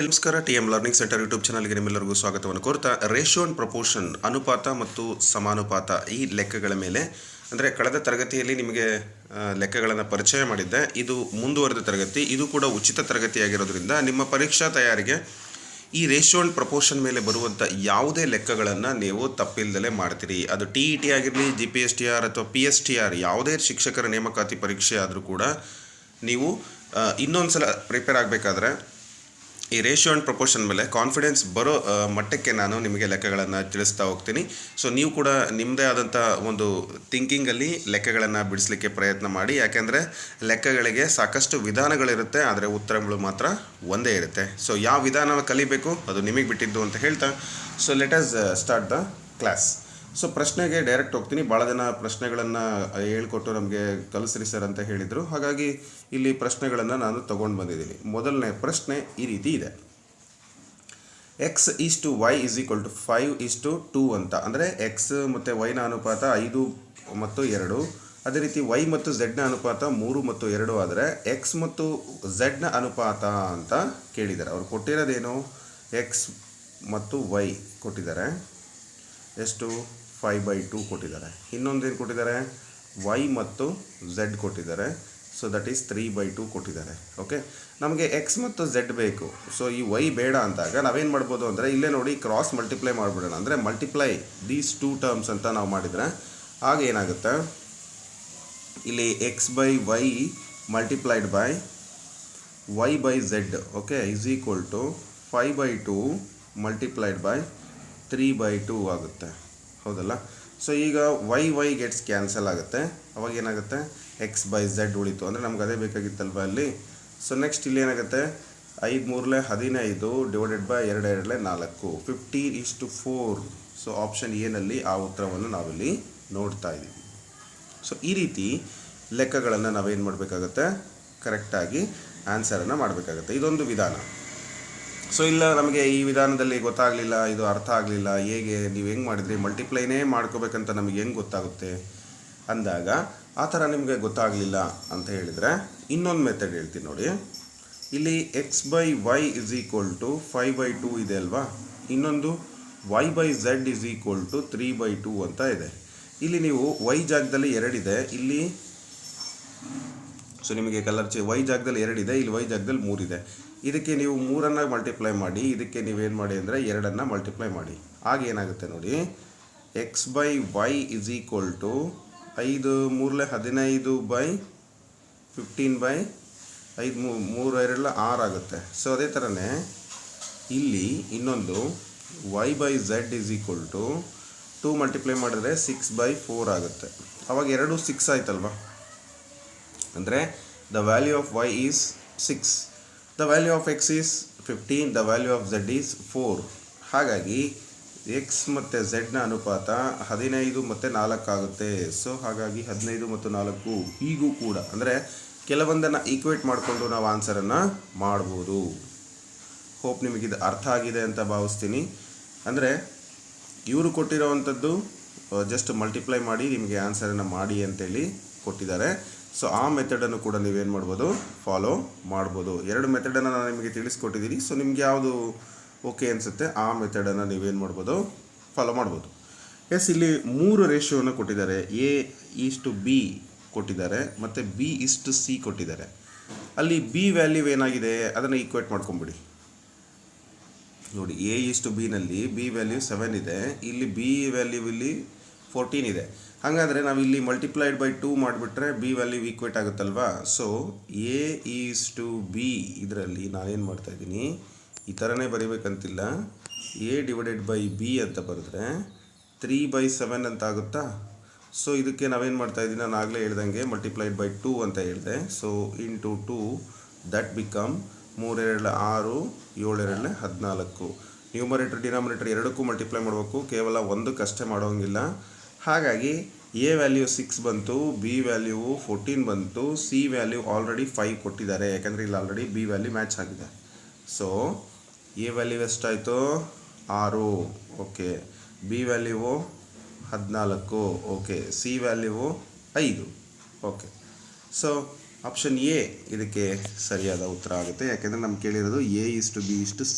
ನಮಸ್ಕಾರ. TM learning centre YouTube ಚಾನಲ್ಗೆ ನಿಮ್ಮೆಲ್ಲರಿಗೂ ಸ್ವಾಗತವನ್ನು ಕೋರ್ತಾ, ರೇಷಿಯೋ ಅಂಡ್ ಪ್ರಪೋರ್ಷನ್ ಅನುಪಾತ ಮತ್ತು ಸಮಾನುಪಾತ ಈ ಲೆಕ್ಕಗಳ ಮೇಲೆ ಅಂದರೆ ಕಳೆದ ತರಗತಿಯಲ್ಲಿ ನಿಮಗೆ ಲೆಕ್ಕಗಳನ್ನು ಪರಿಚಯ ಮಾಡಿದ್ದೆ. ಇದು ಮುಂದುವರೆದ ತರಗತಿ, ಇದು ಕೂಡ ಉಚಿತ ತರಗತಿಯಾಗಿರೋದ್ರಿಂದ ನಿಮ್ಮ ಪರೀಕ್ಷಾ ತಯಾರಿಗೆ ಈ ರೇಷಿಯೋ ಅಂಡ್ ಪ್ರಪೋರ್ಷನ್ ಮೇಲೆ ಬರುವಂಥ ಯಾವುದೇ ಲೆಕ್ಕಗಳನ್ನು ನೀವು ತಪ್ಪಿಲ್ಲದೆ ಮಾಡ್ತೀರಿ. ಅದು TET ಆಗಿರಲಿ, GPSTR ಅಥವಾ PSTR ಯಾವುದೇ ಶಿಕ್ಷಕರ ನೇಮಕಾತಿ ಪರೀಕ್ಷೆ ಆದರೂ ಕೂಡ ನೀವು ಇನ್ನೊಂದು ಸಲ ಪ್ರಿಪೇರ್ ಆಗಬೇಕಾದ್ರೆ ಈ ರೇಷಿಯೋ ಆ್ಯಂಡ್ ಪ್ರಪೋರ್ಷನ್ ಮೇಲೆ ಕಾನ್ಫಿಡೆನ್ಸ್ ಬರೋ ಮಟ್ಟಕ್ಕೆ ನಾನು ನಿಮಗೆ ಲೆಕ್ಕಗಳನ್ನು ತಿಳಿಸ್ತಾ ಹೋಗ್ತೀನಿ. ಸೊ ನೀವು ಕೂಡ ನಿಮ್ಮದೇ ಆದಂಥ ಒಂದು ಥಿಂಕಿಂಗಲ್ಲಿ ಲೆಕ್ಕಗಳನ್ನು ಬಿಡಿಸಲಿಕ್ಕೆ ಪ್ರಯತ್ನ ಮಾಡಿ. ಯಾಕೆಂದರೆ ಲೆಕ್ಕಗಳಿಗೆ ಸಾಕಷ್ಟು ವಿಧಾನಗಳಿರುತ್ತೆ, ಆದರೆ ಉತ್ತರಗಳು ಮಾತ್ರ ಒಂದೇ ಇರುತ್ತೆ. ಸೊ ಯಾವ ವಿಧಾನ ಕಲಿಬೇಕು ಅದು ನಿಮಗೆ ಬಿಟ್ಟಿದ್ದು ಅಂತ ಹೇಳ್ತಾ, so let us start the class. So ಪ್ರಶ್ನೆಗೆ ಡೈರೆಕ್ಟ್ ಹೋಗ್ತೀನಿ. ಭಾಳ ಜನ ಪ್ರಶ್ನೆಗಳನ್ನು ಹೇಳ್ಕೊಟ್ಟು ನಮಗೆ ಕಲಿಸ್ರಿ ಸರ್ ಅಂತ ಹೇಳಿದರು. ಹಾಗಾಗಿ ಇಲ್ಲಿ ಪ್ರಶ್ನೆಗಳನ್ನು ನಾನು ತೊಗೊಂಡು ಬಂದಿದ್ದೀನಿ. ಮೊದಲನೇ ಪ್ರಶ್ನೆ ಈ ರೀತಿ ಇದೆ. x/y = 5:2 ಅಂತ. ಅಂದರೆ x ಮತ್ತು y ನ ಅನುಪಾತ 5 ಮತ್ತು 2. ಅದೇ ರೀತಿ y ಮತ್ತು z ನ ಅನುಪಾತ 3 ಮತ್ತು 2 ಆದರೆ x ಮತ್ತು z ನ ಅನುಪಾತ ಅಂತ ಕೇಳಿದ್ದಾರೆ. ಅವರು ಕೊಟ್ಟಿರೋದೇನು, x ಮತ್ತು y ಕೊಟ್ಟಿದ್ದಾರೆ, ಎಷ್ಟು 5/2 ಕೊಟ್ಟಿದ್ದಾರೆ. ಇನ್ನೊಂದೇನು ಕೊಟ್ಟಿದ್ದಾರೆ, y ಮತ್ತು z ಕೊಟ್ಟಿದ್ದಾರೆ. ಸೊ ದಟ್ ಈಸ್ 3/2 ಕೊಟ್ಟಿದ್ದಾರೆ. ಓಕೆ, ನಮಗೆ x ಮತ್ತು z ಬೇಕು. ಸೊ ಈ y ಬೇಡ ಅಂದಾಗ ನಾವೇನು ಮಾಡ್ಬೋದು ಅಂದರೆ, ಇಲ್ಲೇ ನೋಡಿ ಕ್ರಾಸ್ ಮಲ್ಟಿಪ್ಲೈ ಮಾಡಿಬಿಡೋಣ. ಅಂದರೆ ಮಲ್ಟಿಪ್ಲೈ ದೀಸ್ 2 ಟರ್ಮ್ಸ್ ಅಂತ ನಾವು ಮಾಡಿದರೆ ಆಗ ಏನಾಗುತ್ತೆ, ಇಲ್ಲಿ x/y multiplied by y/z okay is equal to 5/2 multiplied by 3/2 ಆಗುತ್ತೆ. ಹೌದಲ್ಲ? ಸೊ ಈಗ y ಗೆಟ್ಸ್ ಕ್ಯಾನ್ಸಲ್ ಆಗುತ್ತೆ. ಅವಾಗ ಏನಾಗುತ್ತೆ, x/z ಉಳಿತು. ಅಂದರೆ ನಮ್ಗೆ ಅದೇ ಬೇಕಾಗಿತ್ತಲ್ವ ಅಲ್ಲಿ. ಸೊ ನೆಕ್ಸ್ಟ್ ಇಲ್ಲಿ ಏನಾಗುತ್ತೆ, 5×3 15 ಡಿವೈಡೆಡ್ ಬೈ 2×2 4 15:4. ಸೊ ಆಪ್ಷನ್ ಎನಲ್ಲಿ ಆ ಉತ್ತರವನ್ನು ನಾವಿಲ್ಲಿ ನೋಡ್ತಾ ಇದ್ದೀವಿ. ಸೊ ಈ ರೀತಿ ಲೆಕ್ಕಗಳನ್ನು ನಾವೇನು ಮಾಡಬೇಕಾಗತ್ತೆ, ಕರೆಕ್ಟಾಗಿ ಆನ್ಸರನ್ನು ಮಾಡಬೇಕಾಗತ್ತೆ. ಇದೊಂದು ವಿಧಾನ. ಸೊ ಇಲ್ಲ ನಮಗೆ ಈ ವಿಧಾನದಲ್ಲಿ ಗೊತ್ತಾಗಲಿಲ್ಲ, ಇದು ಅರ್ಥ ಆಗಲಿಲ್ಲ, ಹೇಗೆ ನೀವು ಹೆಂಗೆ ಮಾಡಿದ್ರಿ, ಮಲ್ಟಿಪ್ಲೈನೇ ಮಾಡ್ಕೋಬೇಕಂತ ನಮಗೆ ಹೆಂಗೆ ಗೊತ್ತಾಗುತ್ತೆ ಅಂದಾಗ, ಆ ಥರ ನಿಮಗೆ ಗೊತ್ತಾಗಲಿಲ್ಲ ಅಂತ ಹೇಳಿದರೆ ಇನ್ನೊಂದು ಮೆಥಡ್ ಹೇಳ್ತೀನಿ ನೋಡಿ. ಇಲ್ಲಿ x/y = 5/2 ಇದೆ ಅಲ್ವಾ, ಇನ್ನೊಂದು y/z = 3/2 ಅಂತ ಇದೆ. ಇಲ್ಲಿ ನೀವು y ಜಾಗದಲ್ಲಿ 2 ಇದೆ, ಇಲ್ಲಿ ಸೊ ನಿಮಗೆ y ಜಾಗದಲ್ಲಿ 2 ಇದೆ, ಇಲ್ಲಿ y ಜಾಗದಲ್ಲಿ 3 ಇದೆ. ಇದಕ್ಕೆ ನೀವು 3 ಮಲ್ಟಿಪ್ಲೈ ಮಾಡಿ, ಇದಕ್ಕೆ ನೀವೇನು ಮಾಡಿ ಅಂದರೆ 2 ಮಲ್ಟಿಪ್ಲೈ ಮಾಡಿ. ಆಗ ಏನಾಗುತ್ತೆ ನೋಡಿ, x/y = 5×3 15/15 3×2 6 ಆಗುತ್ತೆ. ಸೊ ಅದೇ ಥರನೇ ಇಲ್ಲಿ ಇನ್ನೊಂದು y/z = 2 ಮಲ್ಟಿಪ್ಲೈ ಮಾಡಿದ್ರೆ 6/4 ಆಗುತ್ತೆ. ಅವಾಗ 2 6 ಆಯ್ತಲ್ವ. ಅಂದರೆ the value of y is 6, the value of x is 15, the value of z is 4. ಹಾಗಾಗಿ x ಮತ್ತು z ನ ಅನುಪಾತ 15 ಮತ್ತು 4 ಆಗುತ್ತೆ. ಸೊ ಹಾಗಾಗಿ 15 ಮತ್ತು 4 ಹೀಗೂ ಕೂಡ, ಅಂದರೆ ಕೆಲವೊಂದನ್ನು ಈಕ್ವೇಟ್ ಮಾಡಿಕೊಂಡು ನಾವು ಆನ್ಸರನ್ನು ಮಾಡ್ಬೋದು. ಹೋಪ್ ನಿಮಗಿದು ಅರ್ಥ ಆಗಿದೆ ಅಂತ ಭಾವಿಸ್ತೀನಿ. ಅಂದರೆ ಇವರು ಕೊಟ್ಟಿರೋವಂಥದ್ದು ಜಸ್ಟ್ ಮಲ್ಟಿಪ್ಲೈ ಮಾಡಿ ನಿಮಗೆ ಆನ್ಸರನ್ನು ಮಾಡಿ ಅಂತೇಳಿ ಕೊಟ್ಟಿದ್ದಾರೆ. ಸೊ ಆ ಮೆಥಡನ್ನು ಕೂಡ ನೀವೇನು ಮಾಡ್ಬೋದು, ಫಾಲೋ ಮಾಡ್ಬೋದು. 2 ಮೆಥಡನ್ನು ನಾನು ನಿಮಗೆ ತಿಳಿಸ್ಕೊಟ್ಟಿದ್ದೀನಿ. ಸೊ ನಿಮ್ಗೆ ಯಾವುದು ಓಕೆ ಅನಿಸುತ್ತೆ ಆ ಮೆಥಡನ್ನು ನೀವೇನು ಮಾಡ್ಬೋದು, ಫಾಲೋ ಮಾಡ್ಬೋದು. ಎಸ್, ಇಲ್ಲಿ 3 ರೇಷಿಯೋನ ಕೊಟ್ಟಿದ್ದಾರೆ. A/B ಕೊಟ್ಟಿದ್ದಾರೆ ಮತ್ತು B/C ಕೊಟ್ಟಿದ್ದಾರೆ. ಅಲ್ಲಿ B ವ್ಯಾಲ್ಯೂ ಏನಾಗಿದೆ ಅದನ್ನು ಈಕ್ವೇಟ್ ಮಾಡ್ಕೊಂಬಿಡಿ. ನೋಡಿ, A/B B ವ್ಯಾಲ್ಯೂ 7 ಇದೆ, ಇಲ್ಲಿ B ವ್ಯಾಲ್ಯೂ ಇಲ್ಲಿ 14 ಇದೆ. ಹಾಗಾದರೆ ನಾವು ಇಲ್ಲಿ ಮಲ್ಟಿಪ್ಲೈಡ್ ಬೈ 2 ಮಾಡಿಬಿಟ್ರೆ B ವ್ಯಾಲ್ಯೂ ಈಕ್ವೇಟ್ ಆಗುತ್ತಲ್ವಾ. ಸೊ A/B ಇದರಲ್ಲಿ ನಾನೇನು ಮಾಡ್ತಾಯಿದ್ದೀನಿ, ಈ ಥರನೇ ಬರೀಬೇಕಂತಿಲ್ಲ. A/B ಅಂತ ಬರೆದ್ರೆ 3/7 ಅಂತ ಆಗುತ್ತಾ. ಸೊ ಇದಕ್ಕೆ ನಾವೇನು ಮಾಡ್ತಾಯಿದ್ದೀನಿ, ನಾನು ಆಗಲೇ ಹೇಳ್ದಂಗೆ ಮಲ್ಟಿಪ್ಲೈಡ್ ಬೈ 2 ಅಂತ ಹೇಳಿದೆ. So into 2 that become 3×2 6, 7×2 14. Numerator denominator ಎರಡಕ್ಕೂ ಮಲ್ಟಿಪ್ಲೈ ಮಾಡಬೇಕು, ಕೇವಲ ಒಂದಕ್ಕಷ್ಟೇ ಮಾಡೋಂಗಿಲ್ಲ. ಹಾಗಾಗಿ A ವ್ಯಾಲ್ಯೂ 6 ಬಂತು, B ವ್ಯಾಲ್ಯೂ 14 ಬಂತು, C ವ್ಯಾಲ್ಯೂ ಆಲ್ರೆಡಿ 5 ಕೊಟ್ಟಿದ್ದಾರೆ. ಯಾಕಂದರೆ ಇಲ್ಲಿ ಆಲ್ರೆಡಿ B ವ್ಯಾಲ್ಯೂ ಮ್ಯಾಚ್ ಆಗಿದೆ. ಸೊ A ವ್ಯಾಲ್ಯೂ ಎಷ್ಟಾಯಿತು, 6. Okay, B value 14. Okay, C value 5. Okay, so option A ಇದಕ್ಕೆ ಸರಿಯಾದ ಉತ್ತರ ಆಗುತ್ತೆ. ಯಾಕೆಂದರೆ ನಮ್ಗೆ ಕೇಳಿರೋದು A:B:C.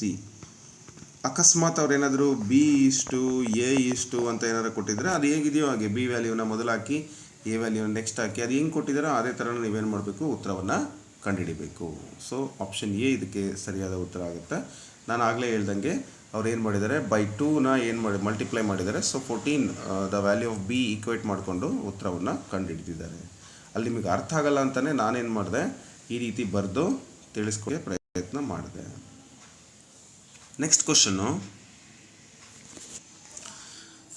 ಅಕಸ್ಮಾತ್ ಅವ್ರೇನಾದರೂ B:A:, ಅಂತ ಏನಾದ್ರು ಕೊಟ್ಟಿದ್ರೆ ಅದು ಹೇಗಿದೆಯೋ ಹಾಗೆ ಬಿ ವ್ಯಾಲ್ಯೂನ ಮೊದಲು ಹಾಕಿ ಎ ವ್ಯಾಲ್ಯೂನ ನೆಕ್ಸ್ಟ್ ಹಾಕಿ ಅದು ಹೆಂಗೆ ಕೊಟ್ಟಿದ್ದಾರೋ ಅದೇ ಥರ ನೀವೇನು ಮಾಡಬೇಕು, ಉತ್ತರವನ್ನು ಕಂಡುಹಿಡಿಬೇಕು. ಸೊ ಆಪ್ಷನ್ ಎ ಇದಕ್ಕೆ ಸರಿಯಾದ ಉತ್ತರ ಆಗುತ್ತೆ. ನಾನು ಆಗಲೇ ಹೇಳ್ದಂಗೆ ಅವ್ರು ಏನು ಮಾಡಿದ್ದಾರೆ, ಬೈ 2ನ ಏನು ಮಲ್ಟಿಪ್ಲೈ ಮಾಡಿದ್ದಾರೆ. So 14 the value of B equate ಮಾಡಿಕೊಂಡು ಉತ್ತರವನ್ನು ಕಂಡುಹಿಡಿದಿದ್ದಾರೆ. ಅಲ್ಲಿ ನಿಮಗೆ ಅರ್ಥ ಆಗಲ್ಲ ಅಂತಲೇ ನಾನೇನು ಮಾಡಿದೆ, ಈ ರೀತಿ ಬರೆದು ತಿಳಿಸ್ಕೊಡೋ ಪ್ರಯತ್ನ ಮಾಡಿದೆ. Next question,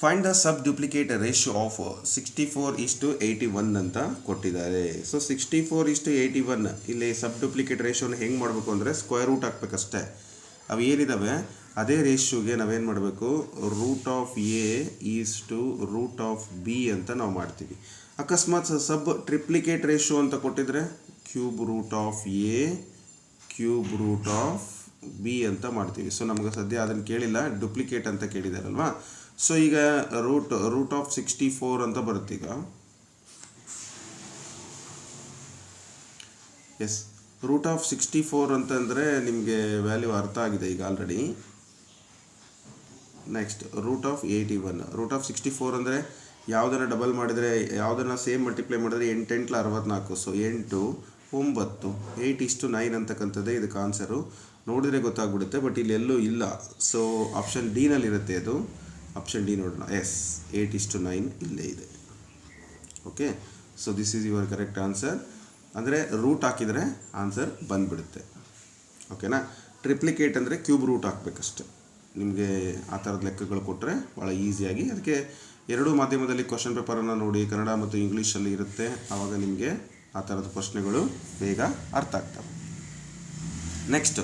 find the sub duplicate ratio of 64:81 ಅಂತ ಕೊಟ್ಟಿದ್ದಾರೆ. ಸೊ 64:81 ಇಲ್ಲಿ ಸಬ್ ಡ್ಯೂಪ್ಲಿಕೇಟ್ ರೇಷಿಯೋನ ಹೆಂಗೆ ಮಾಡಬೇಕು ಅಂದರೆ ಸ್ಕ್ವೇರ್ ರೂಟ್ ಹಾಕ್ಬೇಕಷ್ಟೇ. ಅವು ಏನಿದ್ದಾವೆ ಅದೇ ರೇಷಿಯೋಗೆ ನಾವೇನು ಮಾಡಬೇಕು, √A:√B ಅಂತ ನಾವು ಮಾಡ್ತೀವಿ. ಅಕಸ್ಮಾತ್ ಸಬ್ ಟ್ರಿಪ್ಲಿಕೇಟ್ ರೇಷಿಯೋ ಅಂತ ಕೊಟ್ಟಿದ್ರೆ √A √B ಅಂತ ಮಾಡ್ತೀವಿ. ಸೊ ನಮಗೆ ಸದ್ಯ ಅದನ್ನು ಕೇಳಿಲ್ಲ, ಡುಪ್ಲಿಕೇಟ್ ಅಂತ ಕೇಳಿದಾರಲ್ವಾ. ಸೊ ಈಗ √64 ಅಂತ ಬರುತ್ತೆ. ಈಗ ಎಸ್, √64 ಅಂತಂದರೆ ನಿಮಗೆ ವ್ಯಾಲ್ಯೂ ಅರ್ಥ ಆಗಿದೆ ಈಗ ಆಲ್ರೆಡಿ. ನೆಕ್ಸ್ಟ್ √81. √64 ಅಂದರೆ ಯಾವುದನ್ನು ಡಬಲ್ ಮಾಡಿದರೆ, ಯಾವುದನ್ನು ಸೇಮ್ ಮಲ್ಟಿಪ್ಲೈ ಮಾಡಿದರೆ 8 8 64. ಸೊ 8 9 8:9 ಅಂತಕ್ಕಂಥದ್ದೇ ಇದಕ್ಕೆ ಆನ್ಸರು. ನೋಡಿದರೆ ಗೊತ್ತಾಗ್ಬಿಡುತ್ತೆ, ಬಟ್ ಇಲ್ಲಿ ಎಲ್ಲೂ ಇಲ್ಲ. ಸೊ ಆಪ್ಷನ್ ಡಿನಲ್ಲಿರುತ್ತೆ ಅದು. ಆಪ್ಷನ್ ಡಿ ನೋಡೋಣ. ಎಸ್, 8:9 ಇಲ್ಲೇ ಇದೆ. Okay, so this is your correct answer. ಅಂದರೆ ರೂಟ್ ಹಾಕಿದರೆ ಆನ್ಸರ್ ಬಂದುಬಿಡುತ್ತೆ. ಓಕೆನಾ. ಟ್ರಿಪ್ಲಿಕೇಟ್ ಅಂದರೆ ಕ್ಯೂಬ್ ರೂಟ್ ಹಾಕಬೇಕಷ್ಟೆ. ನಿಮಗೆ ಆ ಥರದ ಲೆಕ್ಕಗಳು ಕೊಟ್ಟರೆ ಭಾಳ ಈಸಿಯಾಗಿ, ಅದಕ್ಕೆ ಎರಡೂ ಮಾಧ್ಯಮದಲ್ಲಿ ಕ್ವಶನ್ ಪೇಪರನ್ನು ನೋಡಿ, ಕನ್ನಡ ಮತ್ತು ಇಂಗ್ಲೀಷಲ್ಲಿ ಇರುತ್ತೆ. ಆವಾಗ ನಿಮಗೆ ಆ ಥರದ ಪ್ರಶ್ನೆಗಳು ಬೇಗ ಅರ್ಥ ಆಗ್ತವೆ. Next,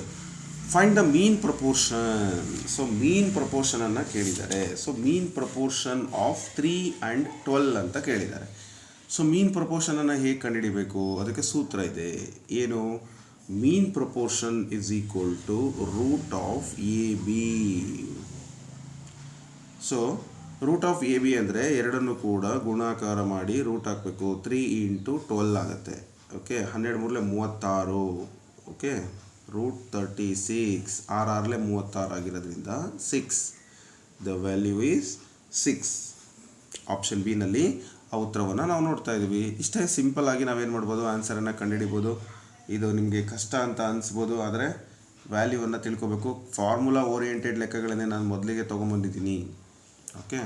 find the mean proportion. So mean ಪ್ರಪೋರ್ಷನನ್ನು ಕೇಳಿದ್ದಾರೆ. So mean proportion of 3 and 12 ಅಂತ ಕೇಳಿದ್ದಾರೆ. ಸೊ ಮೀನ್ ಪ್ರಪೋರ್ಷನನ್ನು ಹೇಗೆ ಕಂಡುಹಿಡಿಬೇಕು, ಅದಕ್ಕೆ ಸೂತ್ರ ಇದೆ. ಏನು, mean proportion is equal to √AB. So √AB ಅಂದರೆ ಎರಡನ್ನು ಕೂಡ ಗುಣಾಕಾರ ಮಾಡಿ ರೂಟ್ ಹಾಕಬೇಕು. 3 × 12 ಆಗುತ್ತೆ. ಓಕೆ, 12 3 36. ಓಕೆ, √36. 6 36 ಆಗಿರೋದ್ರಿಂದ 6. The value is 6. ಆಪ್ಷನ್ ಬಿನಲ್ಲಿ ಆ ಉತ್ತರವನ್ನು ನಾವು ನೋಡ್ತಾ ಇದ್ದೀವಿ. ಇಷ್ಟೇ ಸಿಂಪಲ್ ಆಗಿ ನಾವೇನು ಮಾಡ್ಬೋದು, ಆನ್ಸರನ್ನು ಕಂಡುಹಿಡಿಬೋದು. ಇದು ನಿಮಗೆ ಕಷ್ಟ ಅಂತ ಅನಿಸ್ಬೋದು, ಆದರೆ ವ್ಯಾಲ್ಯೂವನ್ನು ತಿಳ್ಕೊಬೇಕು. ಫಾರ್ಮುಲಾ ಓರಿಯೆಂಟೆಡ್ ಲೆಕ್ಕಗಳನ್ನೇ ನಾನು ಮೊದಲಿಗೆ ತೊಗೊಂಬಂದಿದ್ದೀನಿ. Okay,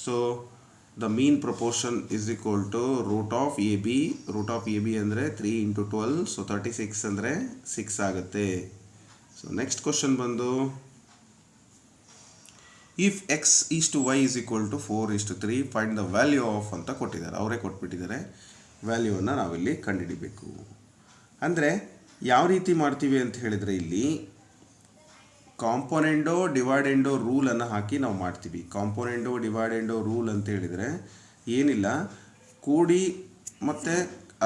so the mean proportion is equal to √AB. √AB ಅಂದರೆ 3 × 12. ಸೊ 36 ಅಂದರೆ 6 ಆಗುತ್ತೆ. ಸೊ ನೆಕ್ಸ್ಟ್ ಕ್ವಶನ್ ಬಂದು, if x:y is equal to 4:3 find the value of ಅಂತ ಕೊಟ್ಟಿದ್ದಾರೆ. ಅವರೇ ಕೊಟ್ಬಿಟ್ಟಿದ್ದಾರೆ. ವ್ಯಾಲ್ಯೂವನ್ನು ನಾವಿಲ್ಲಿ ಕಂಡುಹಿಡಿಬೇಕು. ಅಂದರೆ ಯಾವ ರೀತಿ ಮಾಡ್ತೀವಿ ಅಂತ ಹೇಳಿದರೆ, ಇಲ್ಲಿ ಕಾಂಪೊನೆಂಡೋ ಡಿವೈಡೆಂಡೋ ರೂಲನ್ನು ಹಾಕಿ ನಾವು ಮಾಡ್ತೀವಿ. ಕಾಂಪೊನೆಂಡೋ ಡಿವೈಡೆಂಡೋ ರೂಲ್ ಅಂತ ಹೇಳಿದರೆ ಏನಿಲ್ಲ, ಕೂಡಿ ಮತ್ತು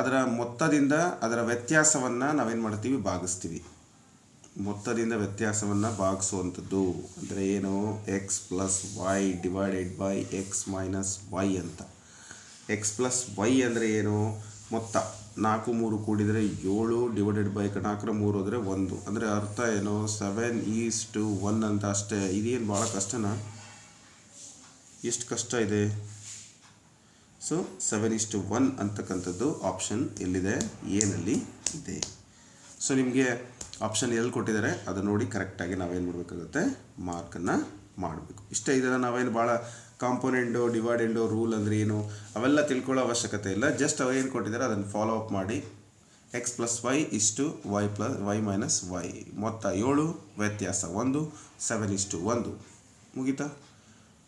ಅದರ ಮೊತ್ತದಿಂದ ಅದರ ವ್ಯತ್ಯಾಸವನ್ನು ನಾವೇನು ಮಾಡ್ತೀವಿ, ಭಾಗಿಸ್ತೀವಿ. ಮೊತ್ತದಿಂದ ವ್ಯತ್ಯಾಸವನ್ನು ಭಾಗಿಸುವಂಥದ್ದು ಅಂದರೆ ಏನು, x + y divided by x - y ಅಂತ. x + y ಅಂದರೆ ಏನು, ಮೊತ್ತ 4 3 ಕೂಡಿದರೆ 7 ಡಿವೈಡೆಡ್ ಬೈ 4 3 ಹೋದರೆ 1. ಅಂದರೆ ಅರ್ಥ ಏನು, 7:1 ಅಂತ ಅಷ್ಟೇ. ಇದೇನು ಭಾಳ ಕಷ್ಟನಾ? ಎಷ್ಟು ಕಷ್ಟ ಇದೆ? ಸೊ 7:1 ಅಂತಕ್ಕಂಥದ್ದು ಆಪ್ಷನ್ ಎಲ್ಲಿದೆ, ಎನಲ್ಲಿ ಇದೆ. ಸೊ ನಿಮಗೆ ಆಪ್ಷನ್ ಎಲ್ಲಿ ಕೊಟ್ಟಿದ್ದಾರೆ ಅದು ನೋಡಿ ಕರೆಕ್ಟಾಗಿ ನಾವೇನು ಮಾಡಬೇಕಾಗುತ್ತೆ, ಮಾರ್ಕನ್ನು ಮಾಡಬೇಕು. ಇಷ್ಟೇ. ಇದನ್ನು ನಾವೇನು ಭಾಳ ಕಾಂಪೊನೆಂಟು ಡಿವೈಡೆಂಡು ರೂಲ್ ಅಂದರೆ ಏನು ಅವೆಲ್ಲ ತಿಳ್ಕೊಳ್ಳೋ ಅವಶ್ಯಕತೆ ಇಲ್ಲ. ಜಸ್ಟ್ ಅವು ಏನು ಕೊಟ್ಟಿದ್ದಾರೆ ಅದನ್ನು ಫಾಲೋ ಅಪ್ ಮಾಡಿ. x + y = y - y. ಮೊತ್ತ 7, ವ್ಯತ್ಯಾಸ 1, 7:1. ಮುಗೀತಾ?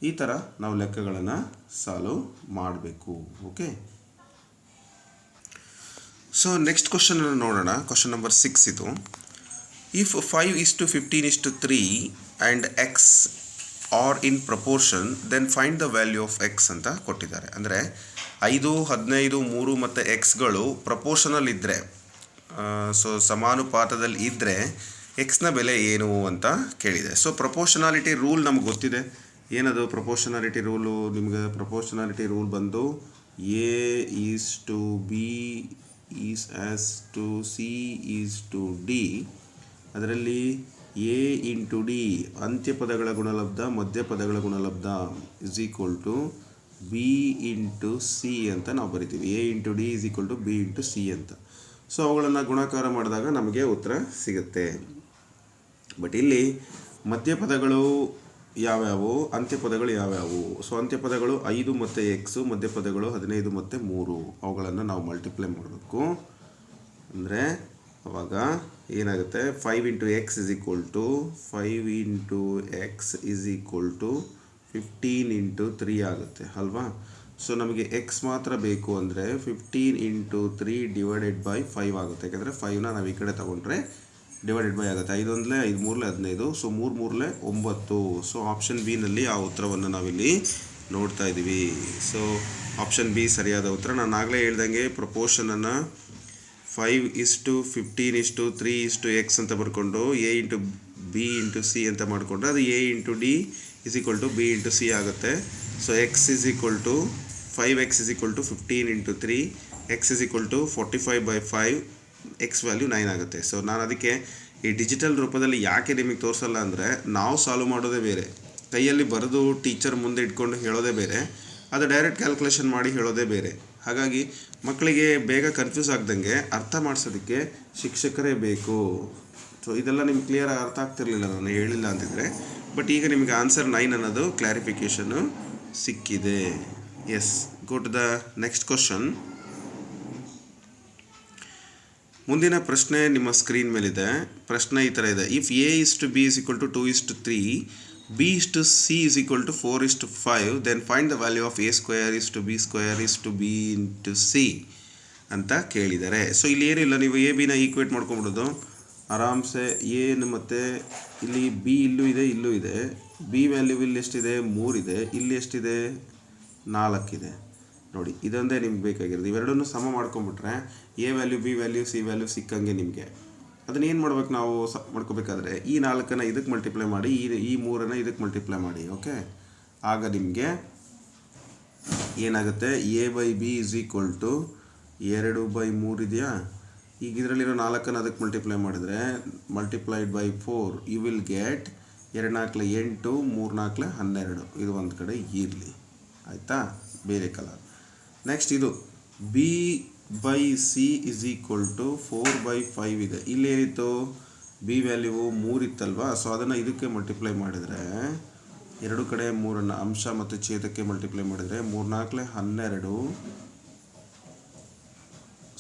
ಈ ಥರ ನಾವು ಲೆಕ್ಕಗಳನ್ನು ಸಾಲ್ವ್ ಮಾಡಬೇಕು. ಓಕೆ, ಸೊ ನೆಕ್ಸ್ಟ್ ಕ್ವಶನನ್ನು ನೋಡೋಣ. ಕ್ವಶನ್ ನಂಬರ್ 6 ಇದು. If 5:15:3 and x are in proportion then find the value of x ಅಂತ ಕೊಟ್ಟಿದ್ದಾರೆ. ಅಂದರೆ 5, 15, 3 ಮತ್ತು ಎಕ್ಸ್ಗಳು ಪ್ರಪೋರ್ಷನಲ್ ಇದ್ದರೆ, ಸೊ ಸಮಾನುಪಾತದಲ್ಲಿ ಇದ್ದರೆ ಎಕ್ಸ್ನ ಬೆಲೆ ಏನು ಅಂತ ಕೇಳಿದೆ. ಸೊ ಪ್ರಪೋರ್ಷನಾಲಿಟಿ ರೂಲ್ ನಮ್ಗೆ ಗೊತ್ತಿದೆ. ಏನದು ಪ್ರಪೋರ್ಷನಾಲಿಟಿ ರೂಲು? ನಿಮಗೆ ಪ್ರಪೋರ್ಷನಾಲಿಟಿ ರೂಲ್ ಬಂದು A:B is as to C is to D, ಅದರಲ್ಲಿ ಎ ಇಂಟು ಡಿ ಅಂತ್ಯಪದಗಳ ಗುಣಲಬ್ಧ ಮಧ್ಯಪದಗಳ ಗುಣಲಬ್ಧ is equal to B into C ಅಂತ ನಾವು ಬರಿತೀವಿ. A into D is equal to B into C ಅಂತ. ಸೊ ಅವುಗಳನ್ನು ಗುಣಾಕಾರ ಮಾಡಿದಾಗ ನಮಗೆ ಉತ್ತರ ಸಿಗುತ್ತೆ. ಬಟ್ ಇಲ್ಲಿ ಮಧ್ಯಪದಗಳು ಯಾವ್ಯಾವು, ಅಂತ್ಯಪದಗಳು ಯಾವ್ಯಾವು? ಸೊ ಅಂತ್ಯಪದಗಳು 5 ಮತ್ತು ಎಕ್ಸು, ಮಧ್ಯಪದಗಳು 15 ಮತ್ತು 3. ಅವುಗಳನ್ನು ನಾವು ಮಲ್ಟಿಪ್ಲೈ ಮಾಡಬೇಕು. ಅಂದರೆ ಅವಾಗ ಏನಾಗುತ್ತೆ, 5 into x is equal to 5 into x is equal to 15 into 3 ಆಗುತ್ತೆ ಅಲ್ವಾ? ಸೊ ನಮಗೆ ಎಕ್ಸ್ ಮಾತ್ರ ಬೇಕು ಅಂದರೆ 15 ಇಂಟು 3 ಡಿವೈಡೆಡ್ ಬೈ 5 ಆಗುತ್ತೆ. ಯಾಕೆಂದರೆ 5ನ ನಾವು ಈ ಕಡೆ ತೊಗೊಂಡ್ರೆ ಡಿವೈಡೆಡ್ ಬೈ ಆಗುತ್ತೆ. 5 ಒಂದಲೇ 5 ಮೂರಲೇ 15. ಸೊ 3 ಮೂರಲೇ 9. ಸೊ ಆಪ್ಷನ್ ಬಿನಲ್ಲಿ ಆ ಉತ್ತರವನ್ನು ನಾವಿಲ್ಲಿ ನೋಡ್ತಾ ಇದ್ದೀವಿ. ಸೊ ಆಪ್ಷನ್ ಬಿ ಸರಿಯಾದ ಉತ್ತರ. ನಾನು ಆಗಲೇ ಹೇಳ್ದಂಗೆ ಪ್ರಪೋರ್ಷನನ್ನು 5:15:3:x ಅಂತ ಬರ್ಕೊಂಡು A into B into C ಅಂತ ಮಾಡಿಕೊಂಡ್ರೆ ಅದು A into D is equal to B into C ಆಗುತ್ತೆ. So X is equal to 5x is equal to 15 into 3, X is equal to 45/5, X value 9 ಆಗುತ್ತೆ. So ನಾನು ಅದಕ್ಕೆ ಈ digital ರೂಪದಲ್ಲಿ ಯಾಕೆ ನಿಮಗೆ ತೋರಿಸಲ್ಲ ಅಂದರೆ, ನಾವು ಸಾಲ್ವ್ ಮಾಡೋದೇ ಬೇರೆ, ಕೈಯಲ್ಲಿ ಬರೆದು ಟೀಚರ್ ಮುಂದೆ ಇಟ್ಕೊಂಡು ಹೇಳೋದೇ ಬೇರೆ, ಅದು ಡೈರೆಕ್ಟ್ ಕ್ಯಾಲ್ಕುಲೇಷನ್ ಮಾಡಿ ಹೇಳೋದೇ ಬೇರೆ. ಹಾಗಾಗಿ ಮಕ್ಕಳಿಗೆ ಬೇಗ ಕನ್ಫ್ಯೂಸ್ ಆಗ್ದಂಗೆ ಅರ್ಥ ಮಾಡಿಸೋದಕ್ಕೆ ಶಿಕ್ಷಕರೇ ಬೇಕು. ಸೊ ಇದೆಲ್ಲ ನಿಮ್ಗೆ ಕ್ಲಿಯರಾಗಿ ಅರ್ಥ ಆಗ್ತಿರ್ಲಿಲ್ಲ ನಾನು ಹೇಳಿಲ್ಲ ಅಂತಿದ್ರೆ. ಬಟ್ ಈಗ ನಿಮಗೆ ಆನ್ಸರ್ 9 ಅನ್ನೋದು ಕ್ಲಾರಿಫಿಕೇಷನ್ನು ಸಿಕ್ಕಿದೆ. Yes, go to the next question. ಮುಂದಿನ ಪ್ರಶ್ನೆ ನಿಮ್ಮ ಸ್ಕ್ರೀನ್ ಮೇಲಿದೆ. ಪ್ರಶ್ನೆ ಈ ಥರ ಇದೆ: if A is to B is equal to 2:3, B is to C is equal to 4:5, then find the value of A square is to B square is to B into C ಅಂತ ಕೇಳಿದ್ದಾರೆ. So ಇಲ್ಲಿ ಏನಿಲ್ಲ, ನೀವು A ಬಿನ equate ಮಾಡ್ಕೊಂಬಿಡೋದು ಆರಾಮ್ಸೆ. ಏನು ಮತ್ತು ಇಲ್ಲಿ B ಇಲ್ಲೂ ಇದೆ, ಇಲ್ಲೂ ಇದೆ. ಬಿ ವ್ಯಾಲ್ಯೂ ಇಲ್ಲಿ ಎಷ್ಟಿದೆ? 3 ಇದೆ. ಇಲ್ಲಿ ಎಷ್ಟಿದೆ? 4 ಇದೆ. ನೋಡಿ, ಇದೊಂದೇ ನಿಮ್ಗೆ ಬೇಕಾಗಿರೋದು. ಇವೆರಡನ್ನೂ ಸಮ ಮಾಡ್ಕೊಂಬಿಟ್ರೆ A value, B value, C value ಸಿಕ್ಕಂಗೆ ನಿಮಗೆ. ಅದನ್ನ ಏನು ಮಾಡ್ಬೇಕು ನಾವು ಮಾಡ್ಕೋಬೇಕಾದ್ರೆ, ಈ 4ನ್ನು ಇದಕ್ಕೆ ಮಲ್ಟಿಪ್ಲೈ ಮಾಡಿ, ಈ 3ನ್ನು ಇದಕ್ಕೆ ಮಲ್ಟಿಪ್ಲೈ ಮಾಡಿ. ಓಕೆ, ಆಗ ನಿಮಗೆ ಏನಾಗುತ್ತೆ, A by B is equal to 2/3 ಇದೆಯಾ? ಈಗ ಇದರಲ್ಲಿರೋ 4ನ್ನು ಅದಕ್ಕೆ ಮಲ್ಟಿಪ್ಲೈ ಮಾಡಿದರೆ multiplied by 4 you will get 2 4 8, 3 4 12. ಇದು ಒಂದು ಕಡೆ ಇರಲಿ, ಆಯಿತಾ? ಬೇರೆ ಕಲರ್. ನೆಕ್ಸ್ಟ್ ಇದು B by C is equal to 4/5 ಇದೆ. ಇಲ್ಲಿ ಏನಿತ್ತು? B value 3 ಇತ್ತಲ್ವಾ? ಸೊ ಅದನ್ನು ಇದಕ್ಕೆ ಮಲ್ಟಿಪ್ಲೈ ಮಾಡಿದರೆ, ಎರಡು ಕಡೆ 3ನ್ನು ಅಂಶ ಮತ್ತು ಛೇದಕ್ಕೆ ಮಲ್ಟಿಪ್ಲೈ ಮಾಡಿದರೆ 3 4 12.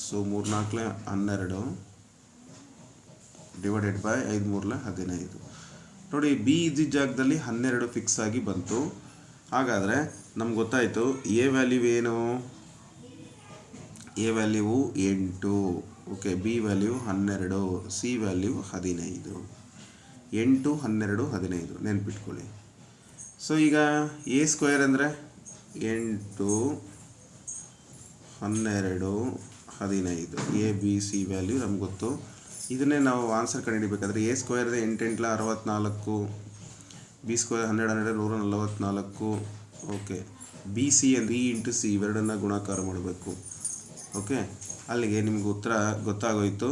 So 3 4 12 divided by 5 3 15. ನೋಡಿ, ಬಿ ಇದ್ದ ಜಾಗದಲ್ಲಿ 12 ಫಿಕ್ಸ್ ಆಗಿ ಬಂತು. ಹಾಗಾದರೆ ನಮ್ಗೆ ಗೊತ್ತಾಯಿತು ಎ ವ್ಯಾಲ್ಯೂ ಏನು? A value 8. Okay, B value 12, C value 15. 8 12 15 ನೆನ್ಪಿಟ್ಕೊಳ್ಳಿ. ಸೊ ಈಗ ಎ ಸ್ಕ್ವೇರ್ ಅಂದರೆ 8 12 15. ಎ ಬಿ ಸಿ ವ್ಯಾಲ್ಯೂ ನಮ್ಗೆ ಗೊತ್ತು. ಇದನ್ನೇ ನಾವು ಆನ್ಸರ್ ಕಂಡುಹಿಡಿಬೇಕಾದ್ರೆ A square 8 8 64, B square 12 12 144. Okay, B C ಅಂದರೆ ಇ ಇಂಟು ಸಿ ಇವೆರಡನ್ನು ಗುಣಾಕಾರ ಮಾಡಬೇಕು. ಓಕೆ, ಅಲ್ಲಿಗೆ ನಿಮ್ಗೆ ಉತ್ತರ ಗೊತ್ತಾಗೋಯಿತು.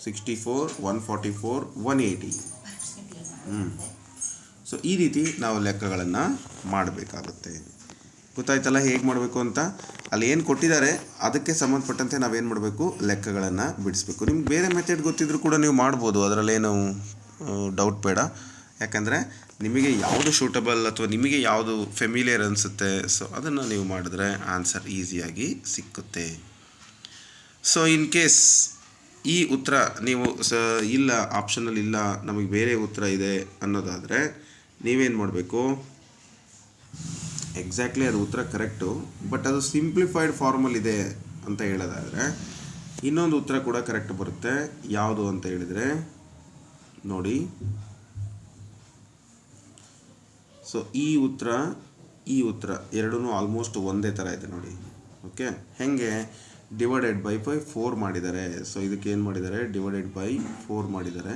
64 144 180. ಸೊ ಈ ರೀತಿ ನಾವು ಲೆಕ್ಕಗಳನ್ನು ಮಾಡಬೇಕಾಗುತ್ತೆ. ಗೊತ್ತಾಯ್ತಲ್ಲ ಹೇಗೆ ಮಾಡಬೇಕು ಅಂತ? ಅಲ್ಲಿ ಏನು ಕೊಟ್ಟಿದ್ದಾರೆ ಅದಕ್ಕೆ ಸಂಬಂಧಪಟ್ಟಂತೆ ನಾವೇನು ಮಾಡಬೇಕು? ಲೆಕ್ಕಗಳನ್ನು ಬಿಡಿಸ್ಬೇಕು. ನಿಮ್ಗೆ ಬೇರೆ ಮೆಥಡ್ ಗೊತ್ತಿದ್ರೂ ಕೂಡ ನೀವು ಮಾಡ್ಬೋದು, ಅದರಲ್ಲೇನು ಡೌಟ್ ಬೇಡ. ಯಾಕಂದರೆ ನಿಮಗೆ ಯಾವುದು ಸೂಟಬಲ್ ಅಥವಾ ನಿಮಗೆ ಯಾವುದು ಫೆಮಿಲಿಯರ್ ಅನಿಸುತ್ತೆ, ಸೊ ಅದನ್ನು ನೀವು ಮಾಡಿದ್ರೆ ಆನ್ಸರ್ ಈಸಿಯಾಗಿ ಸಿಕ್ಕುತ್ತೆ. ಸೊ ಇನ್ ಕೇಸ್ ಈ ಉತ್ತರ ನೀವು ಇಲ್ಲ, ಆಪ್ಷನಲ್ಲಿ ಇಲ್ಲ, ನಮಗೆ ಬೇರೆ ಉತ್ತರ ಇದೆ ಅನ್ನೋದಾದರೆ ನೀವೇನು ಮಾಡಬೇಕು? ಎಕ್ಸಾಕ್ಟ್ಲಿ ಅದು ಉತ್ತರ ಕರೆಕ್ಟು, ಬಟ್ ಅದು ಸಿಂಪ್ಲಿಫೈಡ್ ಫಾರ್ಮಲ್ಲಿದೆ ಅಂತ ಹೇಳೋದಾದರೆ ಇನ್ನೊಂದು ಉತ್ತರ ಕೂಡ ಕರೆಕ್ಟ್ ಬರುತ್ತೆ. ಯಾವುದು ಅಂತ ಹೇಳಿದರೆ ನೋಡಿ, ಸೊ ಈ ಉತ್ತರ ಎರಡೂ ಆಲ್ಮೋಸ್ಟ್ ಒಂದೇ ಥರ ಇದೆ ನೋಡಿ. ಓಕೆ, ಹೇಗೆ? ಡಿವೈಡೆಡ್ ಬೈ 4 ಮಾಡಿದ್ದಾರೆ. ಸೊ ಇದಕ್ಕೆ ಏನು ಮಾಡಿದ್ದಾರೆ? ಡಿವೈಡೆಡ್ ಬೈ 4 ಮಾಡಿದ್ದಾರೆ.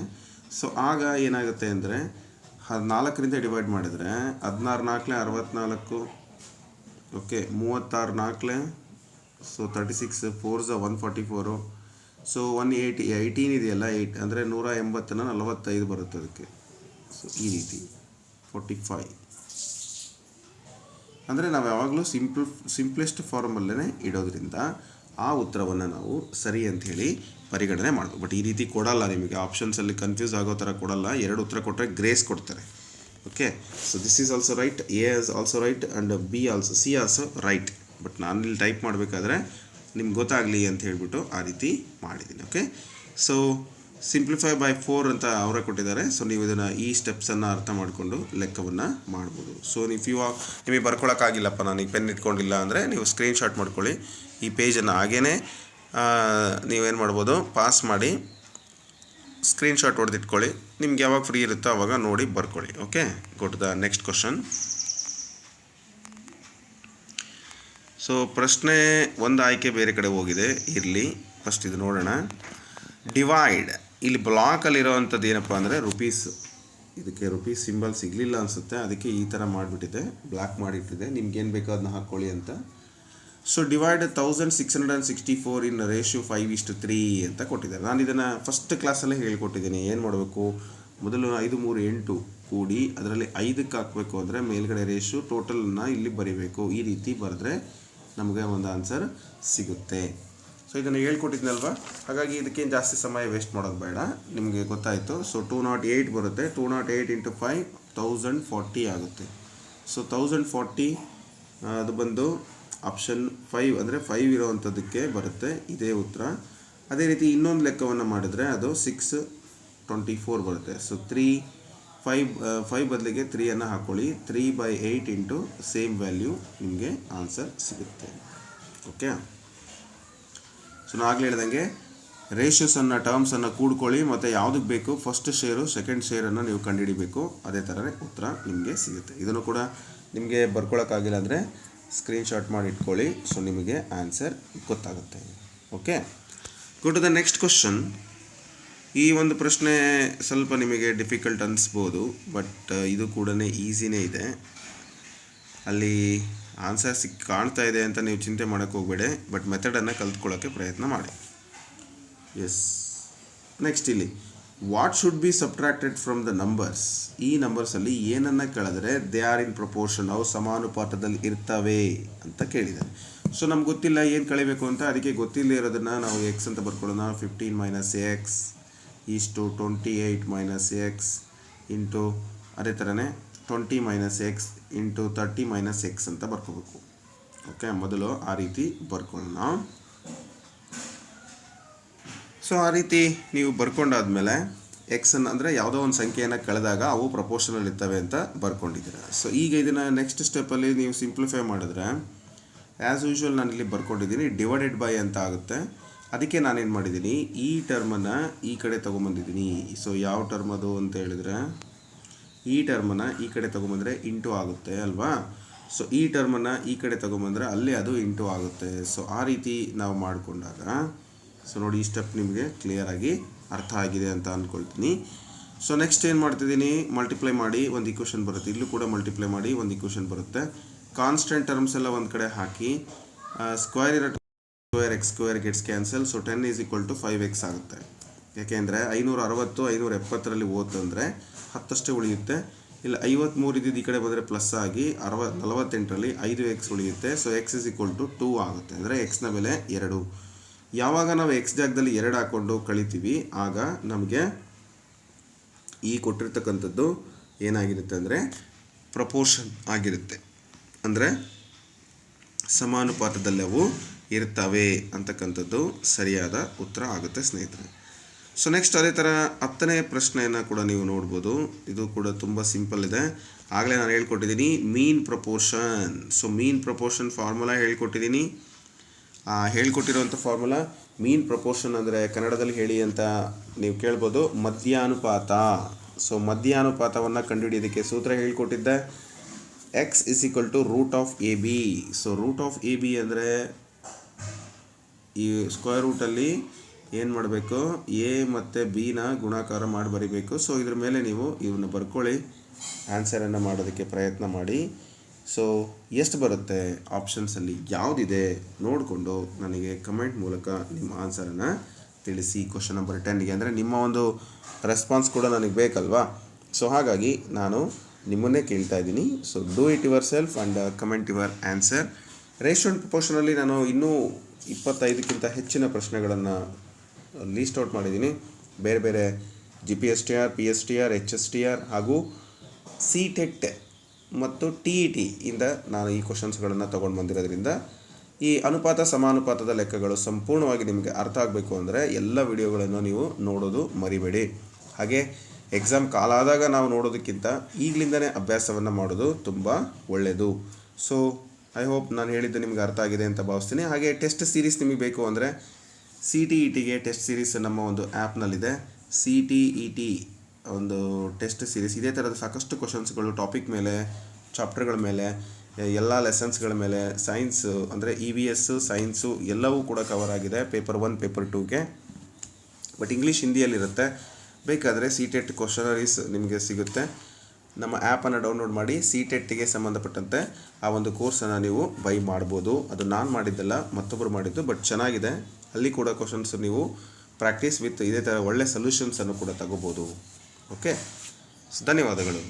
ಸೊ ಆಗ ಏನಾಗುತ್ತೆ ಅಂದರೆ 4ರಿಂದ ಡಿವೈಡ್ ಮಾಡಿದರೆ 16 4 64. Okay, 36 4 so 36 4 144. ಸೊ 18 ಇದೆಯಲ್ಲ 8 ಅಂದರೆ 180ನ 45 ಬರುತ್ತೆ ಅದಕ್ಕೆ. ಸೊ ಈ ರೀತಿ 45 ಅಂದರೆ ನಾವು ಯಾವಾಗಲೂ ಸಿಂಪ್ಲೆಸ್ಟ್ ಫಾರ್ಮಲ್ಲೇ ಇಡೋದ್ರಿಂದ ಆ ಉತ್ತರವನ್ನು ನಾವು ಸರಿ ಅಂಥೇಳಿ ಪರಿಗಣನೆ ಮಾಡ್ಬೋದು. ಬಟ್ ಈ ರೀತಿ ಕೊಡಲ್ಲ ನಿಮಗೆ, ಆಪ್ಷನ್ಸಲ್ಲಿ ಕನ್ಫ್ಯೂಸ್ ಆಗೋ ಥರ ಕೊಡಲ್ಲ. 2 ಉತ್ತರ ಕೊಟ್ಟರೆ ಗ್ರೇಸ್ ಕೊಡ್ತಾರೆ. Okay, so this is also right, A is also right and be also, C also right. But ನಾನು ಇಲ್ಲಿ ಟೈಪ್ ಮಾಡಬೇಕಾದ್ರೆ ನಿಮ್ಗೆ ಗೊತ್ತಾಗಲಿ ಅಂತ ಹೇಳಿಬಿಟ್ಟು ಆ ರೀತಿ ಮಾಡಿದ್ದೀನಿ. ಓಕೆ, ಸೊ ಸಿಂಪ್ಲಿಫೈ ಬೈ 4 ಅಂತ ಅವರೇ ಕೊಟ್ಟಿದ್ದಾರೆ. ಸೊ ನೀವು ಇದನ್ನು ಈ ಸ್ಟೆಪ್ಸನ್ನು ಅರ್ಥ ಮಾಡಿಕೊಂಡು ಲೆಕ್ಕವನ್ನು ಮಾಡ್ಬೋದು. ಸೊ ನಿಮಗೆ ಬರ್ಕೊಳ್ಳೋಕ್ಕಾಗಿಲ್ಲಪ್ಪ, ನಾನು ಈ ಪೆನ್ ಇಟ್ಕೊಂಡಿಲ್ಲ ಅಂದರೆ ನೀವು ಸ್ಕ್ರೀನ್ಶಾಟ್ ಮಾಡ್ಕೊಳ್ಳಿ ಈ ಪೇಜನ್ನು. ಹಾಗೇ ನೀವೇನು ಮಾಡ್ಬೋದು, ಪಾಸ್ ಮಾಡಿ ಸ್ಕ್ರೀನ್ಶಾಟ್ ಹೊಡೆದಿಟ್ಕೊಳ್ಳಿ. ನಿಮ್ಗೆ ಯಾವಾಗ ಫ್ರೀ ಇರುತ್ತೋ ಆವಾಗ ನೋಡಿ ಬರ್ಕೊಳ್ಳಿ. Okay, go to the next question. So ಪ್ರಶ್ನೆ ಒಂದು ಆಯ್ಕೆ ಬೇರೆ ಕಡೆ ಹೋಗಿದೆ, ಇರಲಿ. ಫಸ್ಟ್ ಇದು ನೋಡೋಣ. ಡಿವೈಡ್, ಇಲ್ಲಿ ಬ್ಲಾಕಲ್ಲಿರೋವಂಥದ್ದು ಏನಪ್ಪ ಅಂದರೆ ರುಪೀಸ್. ಇದಕ್ಕೆ ರುಪೀಸ್ ಸಿಂಬಲ್ ಸಿಗಲಿಲ್ಲ ಅನಿಸುತ್ತೆ, ಅದಕ್ಕೆ ಈ ಥರ ಮಾಡಿಬಿಟ್ಟಿದೆ, ಬ್ಲಾಕ್ ಮಾಡಿಟ್ಟಿದೆ. ನಿಮ್ಗೇನು ಬೇಕೋ ಅದನ್ನ ಹಾಕ್ಕೊಳ್ಳಿ ಅಂತ. ಸೊ ಡಿವೈಡ್ 1664 ಇನ್ ರೇಷಿಯೋ 5:3 ಅಂತ ಕೊಟ್ಟಿದ್ದಾರೆ. ನಾನು ಇದನ್ನು ಫಸ್ಟ್ ಕ್ಲಾಸಲ್ಲೇ ಹೇಳ್ಕೊಟ್ಟಿದ್ದೀನಿ. ಏನು ಮಾಡಬೇಕು, ಮೊದಲು 5 3 8 ಕೂಡಿ ಅದರಲ್ಲಿ 5ಕ್ಕೆ ಹಾಕಬೇಕು ಅಂದರೆ ಮೇಲ್ಗಡೆ ರೇಷಿಯೋ ಟೋಟಲನ್ನು ಇಲ್ಲಿ ಬರೀಬೇಕು. ಈ ರೀತಿ ಬರೆದ್ರೆ ನಮಗೆ ಒಂದು ಆನ್ಸರ್ ಸಿಗುತ್ತೆ. ಸೊ ಇದನ್ನು ಹೇಳ್ಕೊಟ್ಟಿದ್ನಲ್ವ, ಹಾಗಾಗಿ ಇದಕ್ಕೇನು ಜಾಸ್ತಿ ಸಮಯ ವೇಸ್ಟ್ ಮಾಡೋದು ಬೇಡ, ನಿಮಗೆ ಗೊತ್ತಾಯಿತು. ಸೊ 208 ಬರುತ್ತೆ. 208 × 5 1040 ಆಗುತ್ತೆ. ಸೊ 1040 ಅದು ಬಂದು ಆಪ್ಷನ್ 5 ಅಂದರೆ 5 ಇರೋವಂಥದ್ದಕ್ಕೆ ಬರುತ್ತೆ, ಇದೇ ಉತ್ತರ. ಅದೇ ರೀತಿ ಇನ್ನೊಂದು ಲೆಕ್ಕವನ್ನು ಮಾಡಿದ್ರೆ ಅದು 624 ಬರುತ್ತೆ. ಸೊ 5 ಬದಲಿಗೆ 3 ಹಾಕ್ಕೊಳ್ಳಿ. 3/8 ಇಂಟು ಸೇಮ್ ವ್ಯಾಲ್ಯೂ ನಿಮಗೆ ಆನ್ಸರ್ ಸಿಗುತ್ತೆ. ಓಕೆ, ಸೊ ನಾನು ಆಗಲೇ ಹೇಳ್ದಂಗೆ ರೇಷಿಯೋಸನ್ನು ಟರ್ಮ್ಸನ್ನು ಕೂಡ್ಕೊಳ್ಳಿ ಮತ್ತು ಯಾವುದಕ್ಕೆ ಬೇಕು ಫಸ್ಟ್ ಶೇರು ಸೆಕೆಂಡ್ ಶೇರನ್ನು ನೀವು ಕಂಡುಹಿಡಿಬೇಕು. ಅದೇ ಥರನೇ ಉತ್ತರ ನಿಮಗೆ ಸಿಗುತ್ತೆ. ಇದನ್ನು ಕೂಡ ನಿಮಗೆ ಬರ್ಕೊಳ್ಳೋಕ್ಕಾಗಿಲ್ಲ ಅಂದರೆ ಸ್ಕ್ರೀನ್ಶಾಟ್ ಮಾಡಿ ಇಟ್ಕೊಳ್ಳಿ. ಸೊ ನಿಮಗೆ ಆನ್ಸರ್ ಗೊತ್ತಾಗುತ್ತೆ. Okay, go to the next question. ಈ ಒಂದು ಪ್ರಶ್ನೆ ಸ್ವಲ್ಪ ನಿಮಗೆ ಡಿಫಿಕಲ್ಟ್ ಅನಿಸ್ಬೋದು, ಬಟ್ ಇದು ಕೂಡ ಈಸಿನೇ ಇದೆ. ಅಲ್ಲಿ ಆನ್ಸರ್ ಕಾಣ್ತಾ ಇದೆ ಅಂತ ನೀವು ಚಿಂತೆ ಮಾಡೋಕ್ಕೆ ಹೋಗಬೇಡಿ, ಬಟ್ ಮೆಥಡನ್ನು ಕಲ್ತ್ಕೊಳ್ಳೋಕ್ಕೆ ಪ್ರಯತ್ನ ಮಾಡಿ. ಎಸ್, ನೆಕ್ಸ್ಟ್ ಇಲ್ಲಿ what should be subtracted from the numbers. ಈ ನಂಬರ್ಸಲ್ಲಿ ಏನನ್ನು ಕೇಳಿದ್ರೆ ದೇ ಆರ್ ಇನ್ ಪ್ರಪೋರ್ಷನ್, ಅವು ಸಮಾನುಪಾತದಲ್ಲಿ ಇರ್ತವೆ ಅಂತ ಕೇಳಿದ್ದಾರೆ. ಸೊ ನಮ್ಗೆ ಗೊತ್ತಿಲ್ಲ ಏನು ಕಳಿಬೇಕು ಅಂತ, ಅದಕ್ಕೆ ಗೊತ್ತಿಲ್ಲ ಇರೋದನ್ನು ನಾವು ಎಕ್ಸ್ ಅಂತ ಬರ್ಕೊಳ್ಳೋಣ. 15 - x ಈಸ್ಟು 28 - x ಇಂಟು ಅದೇ ಥರನೇ 20 - x ಇಂಟು 30 - x ಅಂತ ಬರ್ಕೋಬೇಕು. ಓಕೆ, ಮೊದಲು ಆ ರೀತಿ ಬರ್ಕೊಳ್ಳೋಣ. ಸೊ ಆ ರೀತಿ ನೀವು ಬರ್ಕೊಂಡಾದ್ಮೇಲೆ ಎಕ್ಸನ್ನು ಅಂದರೆ ಯಾವುದೋ ಒಂದು ಸಂಖ್ಯೆಯನ್ನು ಕಳೆದಾಗ ಅವು ಪ್ರಪೋರ್ಷನಲ್ ಇರ್ತವೆ ಅಂತ ಬರ್ಕೊಂಡಿದ್ದೀರ. ಸೊ ಈಗ ಇದನ್ನು ನೆಕ್ಸ್ಟ್ ಸ್ಟೆಪ್ಪಲ್ಲಿ ನೀವು ಸಿಂಪ್ಲಿಫೈ ಮಾಡಿದ್ರೆ ಆ್ಯಸ್ ಯೂಶ್ವಲ್ ನಾನು ಇಲ್ಲಿ ಬರ್ಕೊಂಡಿದ್ದೀನಿ ಡಿವೈಡೆಡ್ ಬೈ ಅಂತ ಆಗುತ್ತೆ. ಅದಕ್ಕೆ ನಾನೇನು ಮಾಡಿದ್ದೀನಿ, ಈ ಟರ್ಮನ್ನು ಈ ಕಡೆ ತೊಗೊಂಬಂದಿದ್ದೀನಿ. ಸೊ ಯಾವ ಟರ್ಮ್ ಅದು ಅಂತ ಹೇಳಿದ್ರೆ ಈ ಟರ್ಮನ್ನು ಈ ಕಡೆ ತೊಗೊಂಬಂದರೆ ಇಂಟು ಆಗುತ್ತೆ ಅಲ್ವಾ. ಸೊ ಈ ಟರ್ಮನ್ನು ಈ ಕಡೆ ತೊಗೊಂಬಂದರೆ ಅಲ್ಲಿ ಅದು ಇಂಟು ಆಗುತ್ತೆ. ಸೊ ಆ ರೀತಿ ನಾವು ಮಾಡಿಕೊಂಡಾಗ, ಸೊ ನೋಡಿ ಈ ಸ್ಟೆಪ್ ನಿಮಗೆ ಕ್ಲಿಯರಾಗಿ ಅರ್ಥ ಆಗಿದೆ ಅಂತ ಅಂದ್ಕೊಳ್ತೀನಿ. ಸೊ ನೆಕ್ಸ್ಟ್ ಏನು ಮಾಡ್ತಿದ್ದೀನಿ, ಮಲ್ಟಿಪ್ಲೈ ಮಾಡಿ ಒಂದು ಇಕ್ವೇಷನ್ ಬರುತ್ತೆ. ಇಲ್ಲೂ ಕೂಡ ಮಲ್ಟಿಪ್ಲೈ ಮಾಡಿ ಒಂದು ಇಕ್ವೇಷನ್ ಬರುತ್ತೆ. ಕಾನ್ಸ್ಟೆಂಟ್ ಟರ್ಮ್ಸ್ ಎಲ್ಲ ಒಂದು ಕಡೆ ಹಾಕಿ ಸ್ಕ್ವೇರ್ ಇರೋ square X square gets cancel. So 10 = 5x ಆಗುತ್ತೆ. ಯಾಕೆಂದರೆ 560 570ರಲ್ಲಿ ಓದಂದರೆ 10 ಉಳಿಯುತ್ತೆ. ಇಲ್ಲ 53 ಇದ್ದಿದ್ದು ಈ ಕಡೆ ಬಂದರೆ ಪ್ಲಸ್ ಆಗಿ 48ರಲ್ಲಿ 5x ಉಳಿಯುತ್ತೆ. ಸೊ x = 2 ಆಗುತ್ತೆ. ಅಂದರೆ ಎಕ್ಸ್ನ ಬೆಲೆ 2. ಯಾವಾಗ ನಾವು ಎಕ್ಸ್ ಜಾಗದಲ್ಲಿ 2 ಹಾಕ್ಕೊಂಡು ಕಳಿತೀವಿ ಆಗ ನಮಗೆ ಈ ಕೊಟ್ಟಿರ್ತಕ್ಕಂಥದ್ದು ಏನಾಗಿರುತ್ತೆ ಅಂದರೆ ಪ್ರಪೋರ್ಷನ್ ಆಗಿರುತ್ತೆ, ಅಂದರೆ ಸಮಾನುಪಾತದಲ್ಲಿ ಅವು ಇರ್ತವೆ ಅಂತಕ್ಕಂಥದ್ದು ಸರಿಯಾದ ಉತ್ತರ ಆಗುತ್ತೆ ಸ್ನೇಹಿತರೆ. ಸೊ ನೆಕ್ಸ್ಟ್ ಅದೇ ಥರ 10ನೇ ಪ್ರಶ್ನೆಯನ್ನು ಕೂಡ ನೀವು ನೋಡ್ಬೋದು. ಇದು ಕೂಡ ತುಂಬ ಸಿಂಪಲ್ ಇದೆ, ಆಗಲೇ ನಾನು ಹೇಳ್ಕೊಟ್ಟಿದ್ದೀನಿ mean proportion. So mean proportion formula ಹೇಳ್ಕೊಟ್ಟಿದ್ದೀನಿ. ಹೇಳ್ಕೊಟ್ಟಿರೋಂಥ ಫಾರ್ಮುಲಾ ಮೀನ್ ಪ್ರಪೋರ್ಷನ್ ಅಂದರೆ ಕನ್ನಡದಲ್ಲಿ ಹೇಳಿ ಅಂತ ನೀವು ಕೇಳ್ಬೋದು, ಮಧ್ಯಾನುಪಾತ. ಸೊ ಮಧ್ಯಾನುಪಾತವನ್ನು ಕಂಡುಹಿಡಿಯೋದಕ್ಕೆ ಸೂತ್ರ ಹೇಳ್ಕೊಟ್ಟಿದ್ದೆ, x = √(ab). ಸೊ √(ab) ಅಂದರೆ ಈ ಸ್ಕ್ವೇರ್ ರೂಟಲ್ಲಿ ಏನು ಮಾಡಬೇಕು, ಎ ಮತ್ತು ಬಿನ ಗುಣಾಕಾರ ಮಾಡಿ ಬರೀಬೇಕು. ಸೊ ಇದ್ರ ಮೇಲೆ ನೀವು ಇವನ್ನ ಬರ್ಕೊಳ್ಳಿ, ಆನ್ಸರನ್ನು ಮಾಡೋದಕ್ಕೆ ಪ್ರಯತ್ನ ಮಾಡಿ. ಸೊ ಎಷ್ಟು ಬರುತ್ತೆ ಆಪ್ಷನ್ಸಲ್ಲಿ ಯಾವುದಿದೆ ನೋಡಿಕೊಂಡು ನನಗೆ ಕಮೆಂಟ್ ಮೂಲಕ ನಿಮ್ಮ ಆನ್ಸರನ್ನು ತಿಳಿಸಿ. ಕ್ವಶನ್ ನಂಬರ್ 10ಗೆ ಅಂದರೆ ನಿಮ್ಮ ಒಂದು ರೆಸ್ಪಾನ್ಸ್ ಕೂಡ ನನಗೆ ಬೇಕಲ್ವಾ. ಸೊ ಹಾಗಾಗಿ ನಾನು ನಿಮ್ಮನ್ನೇ ಕೇಳ್ತಾ ಇದ್ದೀನಿ. So do it yourself and comment your answer. Ratio and ಪ್ರಪೋರ್ಷನಲ್ಲಿ ನಾನು ಇನ್ನೂ 25ಕ್ಕಿಂತ ಹೆಚ್ಚಿನ ಪ್ರಶ್ನೆಗಳನ್ನು ಲೀಸ್ಟ್ ಔಟ್ ಮಾಡಿದ್ದೀನಿ. ಬೇರೆ ಬೇರೆ GPSTR, PSTR, HSTR ಹಾಗೂ CTET ಮತ್ತು TET ಇಂದ ನಾನು ಈ ಕ್ವಶನ್ಸ್ಗಳನ್ನು ತೊಗೊಂಡು ಬಂದಿರೋದ್ರಿಂದ ಈ ಅನುಪಾತ ಸಮಾನುಪಾತದ ಲೆಕ್ಕಗಳು ಸಂಪೂರ್ಣವಾಗಿ ನಿಮಗೆ ಅರ್ಥ ಆಗಬೇಕು ಅಂದರೆ ಎಲ್ಲ ವಿಡಿಯೋಗಳನ್ನು ನೀವು ನೋಡೋದು ಮರಿಬೇಡಿ. ಹಾಗೆ ಎಕ್ಸಾಮ್ ಕಾಲ ಆದಾಗ ನಾವು ನೋಡೋದಕ್ಕಿಂತ ಈಗಲಿಂದನೇ ಅಭ್ಯಾಸವನ್ನು ಮಾಡೋದು ತುಂಬ ಒಳ್ಳೆಯದು. ಸೊ ಐ ಹೋಪ್ ನಾನು ಹೇಳಿದ್ದು ನಿಮಗೆ ಅರ್ಥ ಆಗಿದೆ ಅಂತ ಭಾವಿಸ್ತೀನಿ. ಹಾಗೆ ಟೆಸ್ಟ್ ಸೀರೀಸ್ ನಿಮಗೆ ಬೇಕು ಅಂದರೆ CTETಗೆ ಟೆಸ್ಟ್ ಸೀರೀಸ್ ನಮ್ಮ ಒಂದು ಆ್ಯಪ್ನಲ್ಲಿದೆ. CTET ಒಂದು ಟೆಸ್ಟ್ ಸೀರೀಸ್, ಇದೇ ಥರದ ಸಾಕಷ್ಟು ಕ್ವಶನ್ಸ್ಗಳು ಟಾಪಿಕ್ ಮೇಲೆ, ಚಾಪ್ಟರ್ಗಳ ಮೇಲೆ, ಎಲ್ಲ ಲೆಸನ್ಸ್ಗಳ ಮೇಲೆ, ಸೈನ್ಸು ಅಂದರೆ EVS, ಸೈನ್ಸು ಎಲ್ಲವೂ ಕೂಡ ಕವರ್ ಆಗಿದೆ ಪೇಪರ್ 1, ಪೇಪರ್ 2ಗೆ. ಬಟ್ ಇಂಗ್ಲೀಷ್ ಹಿಂದಿಯಲ್ಲಿರುತ್ತೆ. ಬೇಕಾದರೆ CTET ಕ್ವಶನರೀಸ್ ನಿಮಗೆ ಸಿಗುತ್ತೆ. ನಮ್ಮ ಆ್ಯಪನ್ನು ಡೌನ್ಲೋಡ್ ಮಾಡಿ CTETಗೆ ಸಂಬಂಧಪಟ್ಟಂತೆ ಆ ಒಂದು ಕೋರ್ಸನ್ನು ನೀವು ಬೈ ಮಾಡ್ಬೋದು. ಅದು ನಾನು ಮಾಡಿದ್ದಲ್ಲ, ಮತ್ತೊಬ್ಬರು ಮಾಡಿದ್ದು, ಬಟ್ ಚೆನ್ನಾಗಿದೆ. ಅಲ್ಲಿ ಕೂಡ ಕ್ವಶನ್ಸ್ ನೀವು ಪ್ರಾಕ್ಟೀಸ್ ವಿತ್ ಇದೇ ಥರ ಒಳ್ಳೆ ಸೊಲ್ಯೂಷನ್ಸನ್ನು ಕೂಡ ತಗೋಬೋದು. ಓಕೆ, ಧನ್ಯವಾದಗಳು.